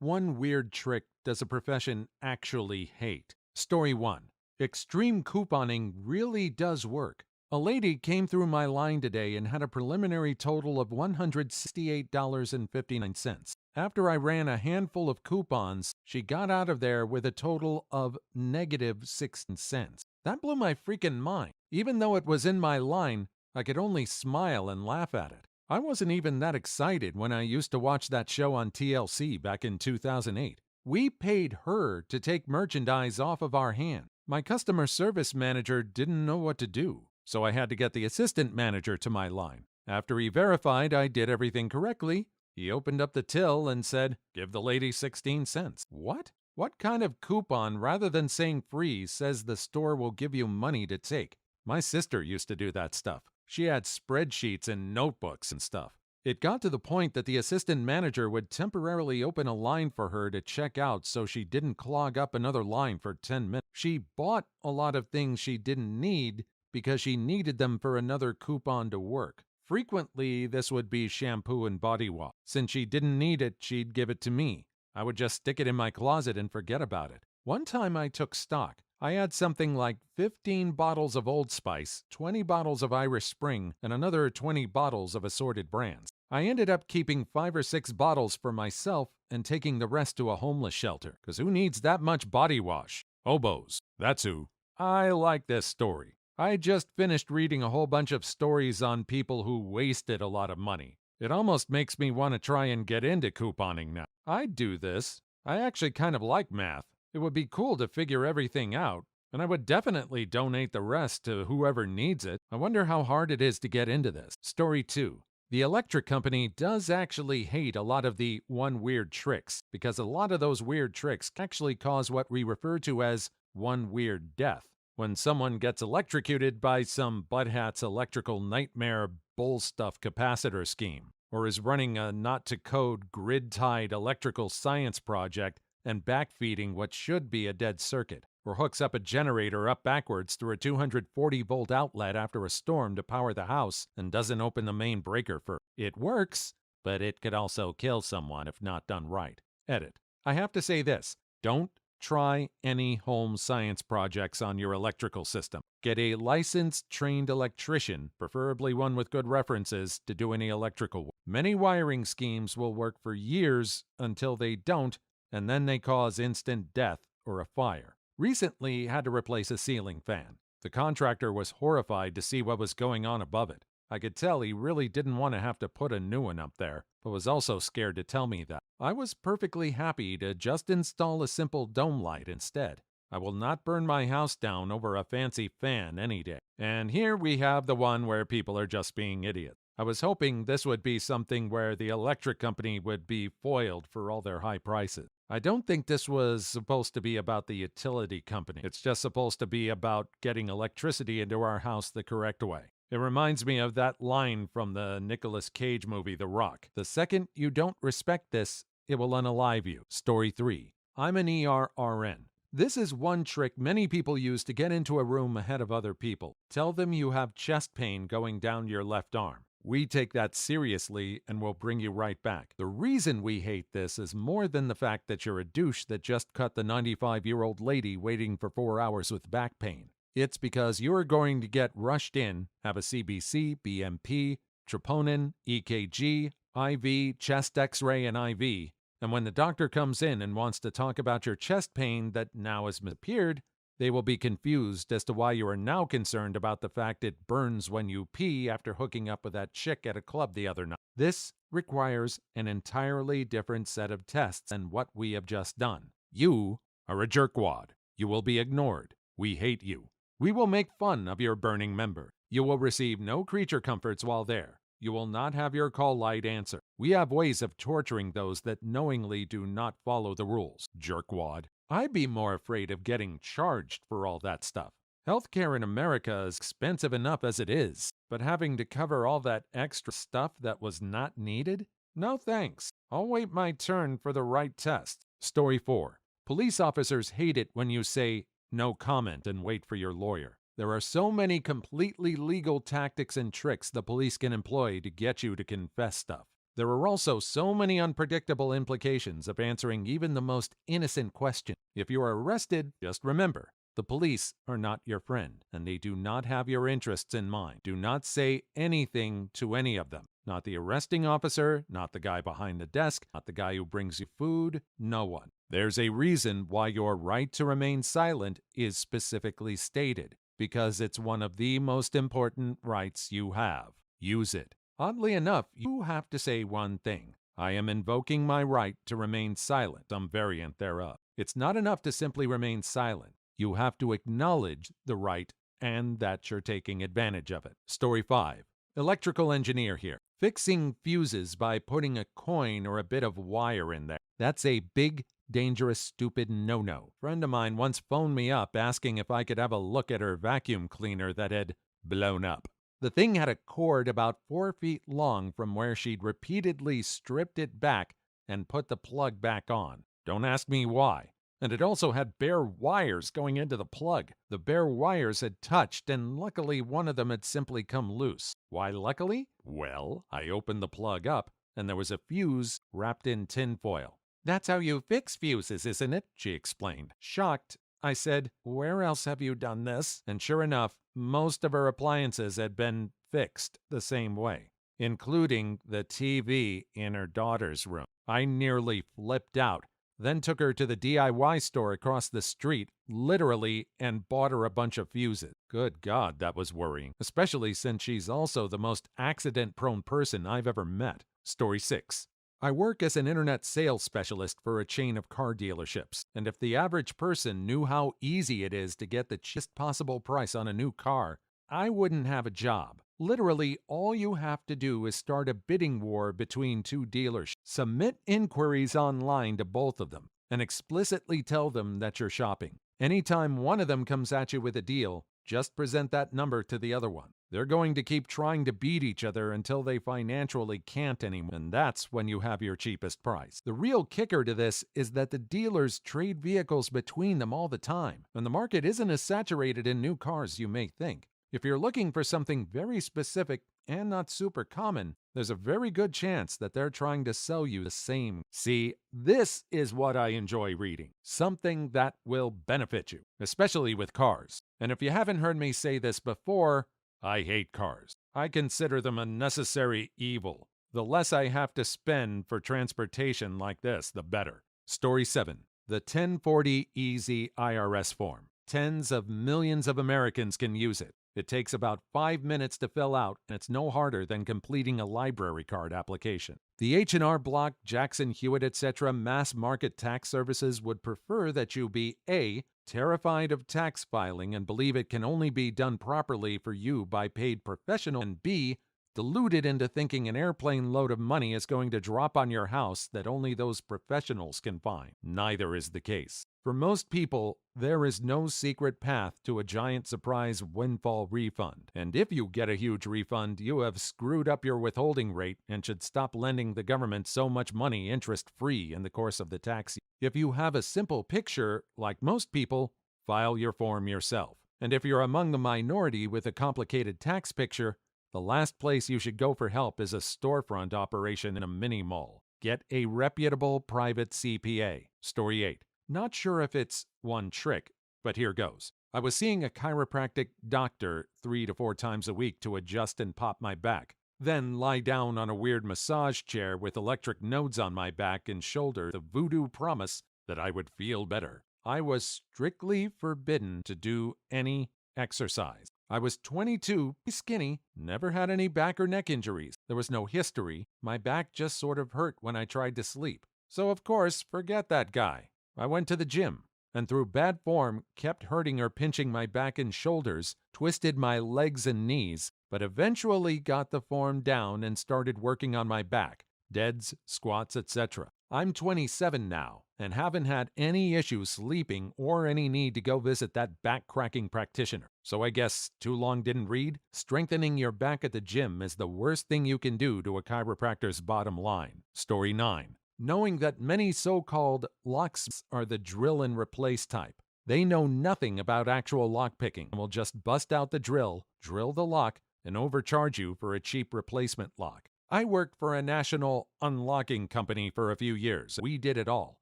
one weird trick does a profession actually hate? Story 1. Extreme couponing really does work. A lady came through my line today and had a preliminary total of $168.59. After I ran a handful of coupons, she got out of there with a total of negative 16 cents. That blew my freaking mind. Even though it was in my line, I could only smile and laugh at it. I wasn't even that excited when I used to watch that show on TLC back in 2008. We paid her to take merchandise off of our hand. My customer service manager didn't know what to do, so I had to get the assistant manager to my line. After he verified I did everything correctly, he opened up the till and said, "Give the lady 16 cents. What? What kind of coupon, rather than saying free, says the store will give you money to take? My sister used to do that stuff. She had spreadsheets and notebooks and stuff. It got to the point that the assistant manager would temporarily open a line for her to check out so she didn't clog up another line for 10 minutes. She bought a lot of things she didn't need because she needed them for another coupon to work. Frequently, this would be shampoo and body wash. Since she didn't need it, she'd give it to me. I would just stick it in my closet and forget about it. One time I took stock. I had something like 15 bottles of Old Spice, 20 bottles of Irish Spring, and another 20 bottles of assorted brands. I ended up keeping 5 or 6 bottles for myself and taking the rest to a homeless shelter, because who needs that much body wash? Hobos. That's who. I like this story. I just finished reading a whole bunch of stories on people who wasted a lot of money. It almost makes me want to try and get into couponing now. I'd do this. I actually kind of like math. It would be cool to figure everything out, and I would definitely donate the rest to whoever needs it. I wonder how hard it is to get into this. Story 2. The electric company does actually hate a lot of the one weird tricks, because a lot of those weird tricks actually cause what we refer to as one weird death. When someone gets electrocuted by some butthat's electrical nightmare bull stuff capacitor scheme, or is running a not-to-code grid-tied electrical science project and backfeeding what should be a dead circuit, or hooks up a generator up backwards through a 240-volt outlet after a storm to power the house and doesn't open the main breaker first. It works, but it could also kill someone if not done right. Edit. I have to say this. Don't try any home science projects on your electrical system. Get a licensed, trained electrician, preferably one with good references, to do any electrical work. Many wiring schemes will work for years until they don't, and then they cause instant death or a fire. Recently had to replace a ceiling fan. The contractor was horrified to see what was going on above it. I could tell he really didn't want to have to put a new one up there, but was also scared to tell me that. I was perfectly happy to just install a simple dome light instead. I will not burn my house down over a fancy fan any day. And here we have the one where people are just being idiots. I was hoping this would be something where the electric company would be foiled for all their high prices. I don't think this was supposed to be about the utility company. It's just supposed to be about getting electricity into our house the correct way. It reminds me of that line from the Nicolas Cage movie, The Rock. The second you don't respect this, it will unalive you. Story 3. I'm an ER/RN. This is one trick many people use to get into a room ahead of other people. Tell them you have chest pain going down your left arm. We take that seriously and will bring you right back. The reason we hate this is more than the fact that you're a douche that just cut the 95-year-old lady waiting for 4 hours with back pain. It's because you're going to get rushed in, have a CBC, BMP, troponin, EKG, IV, chest x-ray, and IV, and when the doctor comes in and wants to talk about your chest pain that now has appeared, they will be confused as to why you are now concerned about the fact it burns when you pee after hooking up with that chick at a club the other night. This requires an entirely different set of tests than what we have just done. You are a jerkwad. You will be ignored. We hate you. We will make fun of your burning member. You will receive no creature comforts while there. You will not have your call light answered. We have ways of torturing those that knowingly do not follow the rules. Jerkwad. I'd be more afraid of getting charged for all that stuff. Healthcare in America is expensive enough as it is, but having to cover all that extra stuff that was not needed? No thanks. I'll wait my turn for the right test. Story 4. Police officers hate it when you say, "No comment," and wait for your lawyer. There are so many completely legal tactics and tricks the police can employ to get you to confess stuff. There are also so many unpredictable implications of answering even the most innocent question. If you are arrested, just remember, the police are not your friend, and they do not have your interests in mind. Do not say anything to any of them. Not the arresting officer, not the guy behind the desk, not the guy who brings you food, no one. There's a reason why your right to remain silent is specifically stated, because it's one of the most important rights you have. Use it. Oddly enough, you have to say one thing. I am invoking my right to remain silent, some variant thereof. It's not enough to simply remain silent. You have to acknowledge the right and that you're taking advantage of it. Story 5. Electrical engineer here. Fixing fuses by putting a coin or a bit of wire in there. That's a big, dangerous, stupid no-no. A friend of mine once phoned me up asking if I could have a look at her vacuum cleaner that had blown up. The thing had a cord about 4 feet long from where she'd repeatedly stripped it back and put the plug back on. Don't ask me why. And it also had bare wires going into the plug. The bare wires had touched, and luckily one of them had simply come loose. Why luckily? Well, I opened the plug up, and there was a fuse wrapped in tinfoil. "That's how you fix fuses, isn't it?" she explained. Shocked, I said, "Where else have you done this?" And sure enough, most of her appliances had been fixed the same way, including the TV in her daughter's room. I nearly flipped out, then took her to the DIY store across the street, literally, and bought her a bunch of fuses. Good God, that was worrying, especially since she's also the most accident-prone person I've ever met. Story 6. I work as an internet sales specialist for a chain of car dealerships, and if the average person knew how easy it is to get the cheapest possible price on a new car, I wouldn't have a job. Literally, all you have to do is start a bidding war between two dealers. Submit inquiries online to both of them, and explicitly tell them that you're shopping. Anytime one of them comes at you with a deal, just present that number to the other one. They're going to keep trying to beat each other until they financially can't anymore, and that's when you have your cheapest price. The real kicker to this is that the dealers trade vehicles between them all the time, and the market isn't as saturated in new cars as you may think. If you're looking for something very specific and not super common, there's a very good chance that they're trying to sell you the same. See, this is what I enjoy reading. Something that will benefit you, especially with cars. And if you haven't heard me say this before, I hate cars. I consider them a necessary evil. The less I have to spend for transportation like this, the better. Story 7. The 1040 Easy IRS form. Tens of millions of Americans can use it. It takes about 5 minutes to fill out, and it's no harder than completing a library card application. The H&R Block, Jackson Hewitt, etc. mass market tax services would prefer that you be A, terrified of tax filing and believe it can only be done properly for you by paid professional, and B, deluded into thinking an airplane load of money is going to drop on your house that only those professionals can find. Neither is the case. For most people, there is no secret path to a giant surprise windfall refund. And if you get a huge refund, you have screwed up your withholding rate and should stop lending the government so much money interest-free in the course of the tax year. If you have a simple picture, like most people, file your form yourself. And if you're among the minority with a complicated tax picture, the last place you should go for help is a storefront operation in a mini-mall. Get a reputable private CPA. Story 8. Not sure if it's one trick, but here goes. I was seeing a chiropractic doctor 3 to 4 times a week to adjust and pop my back, then lie down on a weird massage chair with electric nodes on my back and shoulder, the voodoo promise that I would feel better. I was strictly forbidden to do any exercise. I was 22, skinny, never had any back or neck injuries. There was no history. My back just sort of hurt when I tried to sleep. So of course, forget that guy. I went to the gym, and through bad form, kept hurting or pinching my back and shoulders, twisted my legs and knees, but eventually got the form down and started working on my back, deads, squats, etc. I'm 27 now, and haven't had any issues sleeping or any need to go visit that back-cracking practitioner. So I guess too long didn't read? Strengthening your back at the gym is the worst thing you can do to a chiropractor's bottom line. Story 9. Knowing that many so-called locksmiths are the drill and replace type. They know nothing about actual lockpicking and will just bust out the drill the lock, and overcharge you for a cheap replacement lock. I worked for a national unlocking company for a few years. We did it all: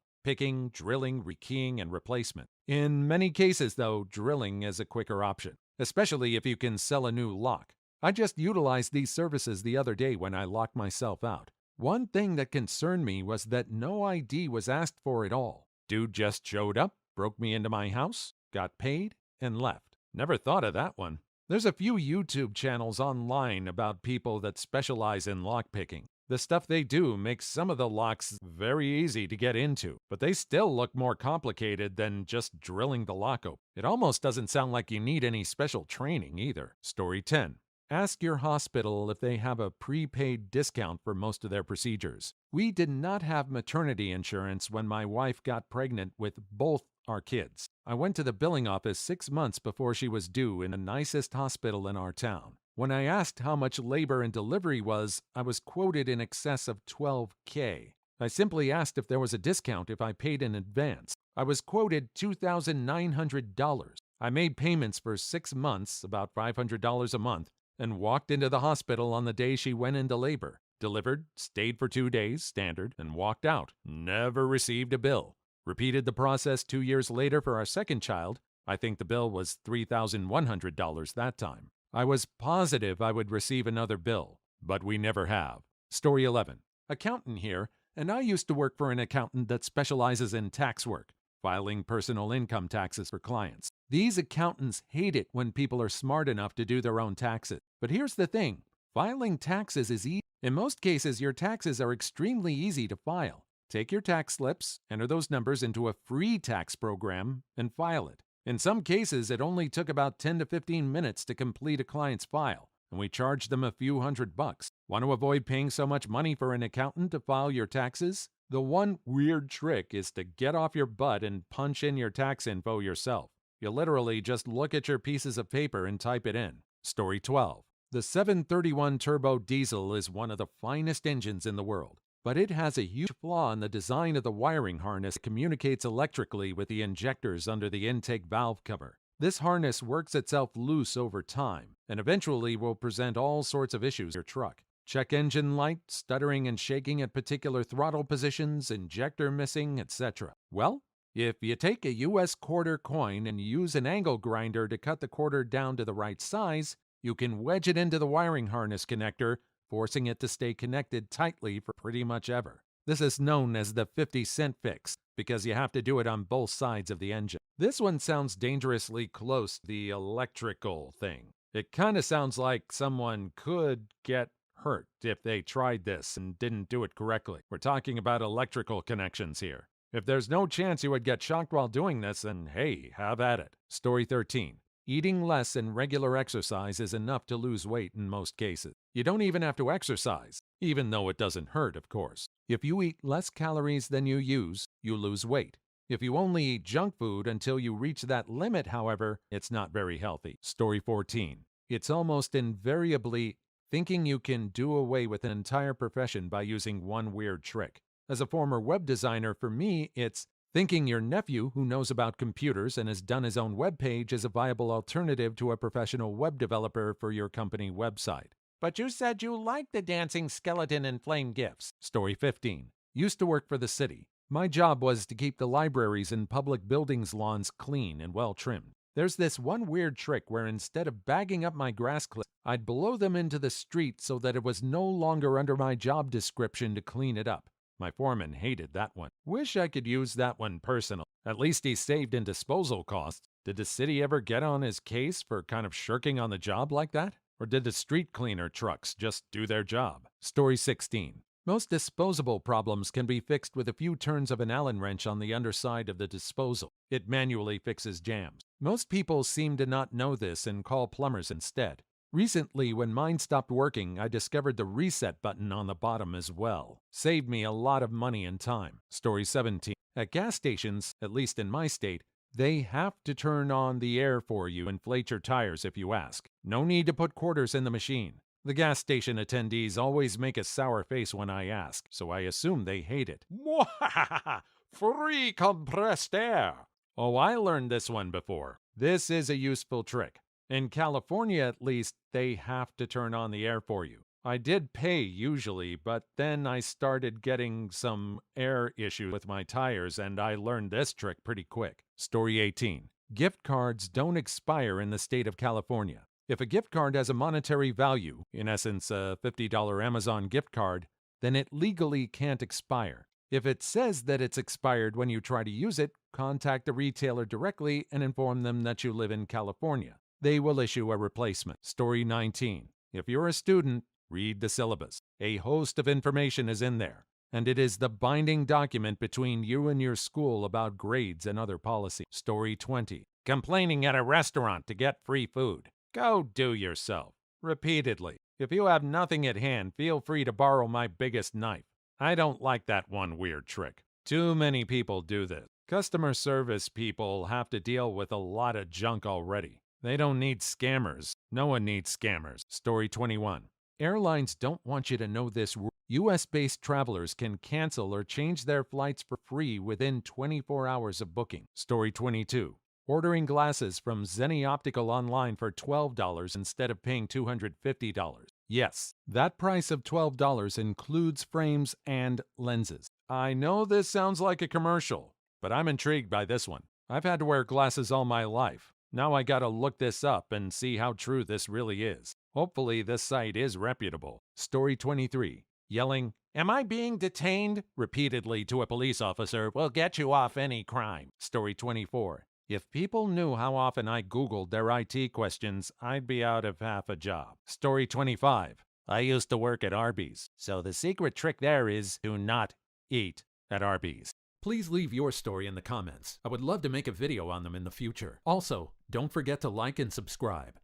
picking, drilling, rekeying, and replacement. In many cases, though, drilling is a quicker option, especially if you can sell a new lock. I just utilized these services the other day when I locked myself out. One thing that concerned me was that no ID was asked for at all. Dude just showed up, broke me into my house, got paid, and left. Never thought of that one. There's a few YouTube channels online about people that specialize in lockpicking. The stuff they do makes some of the locks very easy to get into, but they still look more complicated than just drilling the lock open. It almost doesn't sound like you need any special training either. Story 10. Ask your hospital if they have a prepaid discount for most of their procedures. We did not have maternity insurance when my wife got pregnant with both our kids. I went to the billing office 6 months before she was due in the nicest hospital in our town. When I asked how much labor and delivery was, I was quoted in excess of $12K. I simply asked if there was a discount if I paid in advance. I was quoted $2,900. I made payments for 6 months, about $500 a month, and walked into the hospital on the day she went into labor. Delivered, stayed for 2 days, standard, and walked out. Never received a bill. Repeated the process 2 years later for our second child. I think the bill was $3,100 that time. I was positive I would receive another bill, but we never have. Story 11. Accountant here, and I used to work for an accountant that specializes in tax work, filing personal income taxes for clients. These accountants hate it when people are smart enough to do their own taxes. But here's the thing. Filing taxes is easy. In most cases, your taxes are extremely easy to file. Take your tax slips, enter those numbers into a free tax program, and file it. In some cases, it only took about 10 to 15 minutes to complete a client's file, and we charged them a few $100. Want to avoid paying so much money for an accountant to file your taxes? The one weird trick is to get off your butt and punch in your tax info yourself. You literally just look at your pieces of paper and type it in. Story 12. The 731 turbo diesel is one of the finest engines in the world, but it has a huge flaw in the design of the wiring harness that communicates electrically with the injectors under the intake valve cover. This harness works itself loose over time and eventually will present all sorts of issues in your truck. Check engine light, stuttering and shaking at particular throttle positions, injector missing, etc. Well, if you take a US quarter coin and use an angle grinder to cut the quarter down to the right size, you can wedge it into the wiring harness connector, forcing it to stay connected tightly for pretty much ever. This is known as the 50-cent fix because you have to do it on both sides of the engine. This one sounds dangerously close to the electrical thing. It kind of sounds like someone could get hurt if they tried this and didn't do it correctly. We're talking about electrical connections here. If there's no chance you would get shocked while doing this, then hey, have at it. Story 13. Eating less and regular exercise is enough to lose weight in most cases. You don't even have to exercise, even though it doesn't hurt, of course. If you eat less calories than you use, you lose weight. If you only eat junk food until you reach that limit, however, it's not very healthy. Story 14. It's almost invariably thinking you can do away with an entire profession by using one weird trick. As a former web designer, for me, it's thinking your nephew, who knows about computers and has done his own web page, is a viable alternative to a professional web developer for your company website. But you said you liked the dancing skeleton and flame gifts. Story 15. Used to work for the city. My job was to keep the libraries and public buildings' lawns clean and well trimmed. There's this one weird trick where instead of bagging up my grass clips, I'd blow them into the street so that it was no longer under my job description to clean it up. My foreman hated that one. Wish I could use that one personal. At least he saved in disposal costs. Did the city ever get on his case for kind of shirking on the job like that? Or did the street cleaner trucks just do their job? Story 16. Most disposable problems can be fixed with a few turns of an Allen wrench on the underside of the disposal. It manually fixes jams. Most people seem to not know this and call plumbers instead. Recently, when mine stopped working, I discovered the reset button on the bottom as well. Saved me a lot of money and time. Story 17. At gas stations, at least in my state, they have to turn on the air for you and inflate your tires if you ask. No need to put quarters in the machine. The gas station attendees always make a sour face when I ask, so I assume they hate it. Mwahaha! Free compressed air! Oh, I learned this one before. This is a useful trick. In California, at least, they have to turn on the air for you. I did pay usually, but then I started getting some air issue with my tires and I learned this trick pretty quick. Story 18. Gift cards don't expire in the state of California. If a gift card has a monetary value, in essence a $50 Amazon gift card, then it legally can't expire. If it says that it's expired when you try to use it, contact the retailer directly and inform them that you live in California. They will issue a replacement. Story 19. If you're a student, read the syllabus. A host of information is in there, and it is the binding document between you and your school about grades and other policies. Story 20. Complaining at a restaurant to get free food. Go do yourself. Repeatedly. If you have nothing at hand, feel free to borrow my biggest knife. I don't like that one weird trick. Too many people do this. Customer service people have to deal with a lot of junk already. They don't need scammers. No one needs scammers. Story 21. Airlines don't want you to know this rule. US-based travelers can cancel or change their flights for free within 24 hours of booking. Story 22. Ordering glasses from Zenni Optical online for $12 instead of paying $250. Yes, that price of $12 includes frames and lenses. I know this sounds like a commercial, but I'm intrigued by this one. I've had to wear glasses all my life. Now I gotta look this up and see how true this really is. Hopefully this site is reputable. Story 23. Yelling, "Am I being detained?" repeatedly to a police officer will get you off any crime. Story 24. If people knew how often I Googled their IT questions, I'd be out of half a job. Story 25. I used to work at Arby's, so the secret trick there is to not eat at Arby's. Please leave your story in the comments. I would love to make a video on them in the future. Also, don't forget to like and subscribe.